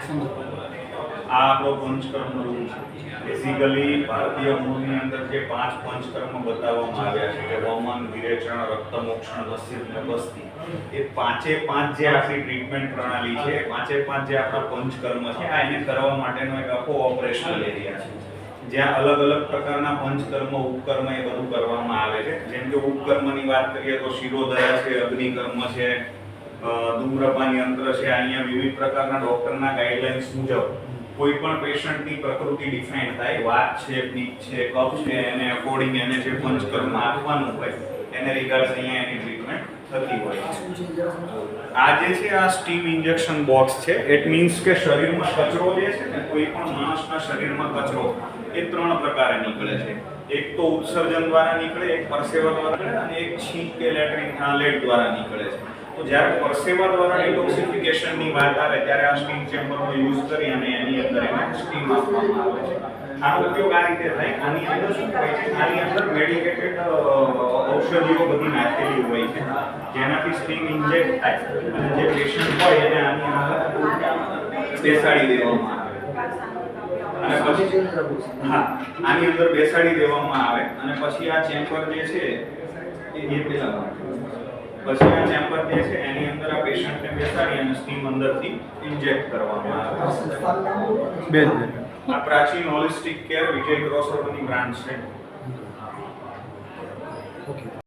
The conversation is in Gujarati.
આ આપણો પંચકર્મ રૂમ છે. બેઝિકલી ભારતીય મૂળની અંદર જે 5 પંચકર્મ બતાવવામાં આવ્યા છે કે વમન, વિરેચન, રક્તમોક્ષણ, વસિત અને બસ્તી, એ પાંચે પાંચ જે આપણી ટ્રીટમેન્ટ પ્રણાલી છે, એ પાંચે પાંચ જે આપણા પંચકર્મ છે, આ એને કરવા માટેનો એક આખો ઓપરેશનલ એરિયા છે જ્યાં અલગ અલગ પ્રકારના પંચકર્મ, ઉપકર્મ એ બધું કરવામાં આવે છે. જેમ કે ઉપકર્મની વાત કરીએ તો શિરોધરા છે, અગ્નિકર્મ છે, ધૂમ્રપાન યંત્ર છે. અહીંયા વિવિધ પ્રકારના ડોક્ટરના ગાઈડલાઇન્સ મુજબ કોઈ પણ પેશન્ટની પ્રકૃતિ ડિફાઇન થાય, વાત છે, પિત્ત છે, કફ છે, એને અકોર્ડિંગ એને જે પંચકર્મ આપવાનું હોય એને રિગાર્ડ્સ અહીંયા એની ટ્રીટમેન્ટ થતી હોય છે. આ જે છે આ સ્ટીમ ઇન્જેક્શન બોક્સ છે. ઇટ મીન્સ કે શરીરમાં કચરો જે છે ને, કોઈ પણ માણસના શરીરમાં કચરો એ 3 પ્રકારે નીકળે છે. એક તો ઉત્સર્જન દ્વારા નીકળે, એક પરસેવા દ્વારા નીકળે અને એક છીંક કે લેટ દ્વારા નીકળે છે. તો જ્યારે પરસેવા દ્વારા ડિટોક્સિફિકેશનની વાત આવે ત્યારે આ સ્ટીમ ચેમ્બરનો યુઝ કરી અને એની અંદર એને સ્ટીમ આપવામાં આવે છે. આનો ઉપયોગ આ રીતે થાય. આની અંદર શું હોય છે, આની અંદર મેડિકેટેડ ઔષધિઓ બધી નાખેલી હોય છે જેનાથી સ્ટીમ ઇન્જેક્ટ થાય અને જે પેશન્ટ હોય એને આની અંદર બેસાડી દેવામાં આવે અને પછી આની અંદર બેસાડી દેવામાં આવે અને પછી આ ચેમ્બર જે છે એ પેલા પછી આ ચેમ્બર જે છે એની અંદર આ પેશન્ટને બેસાડી અને સ્ટીમ અંદરથી ઇન્જેક્ટ કરવામાં આવે. આ પ્રાચીન હોલિસ્ટિક કેર વિજય ગ્રોસરોની બ્રાન્ચ છે. ઓકે.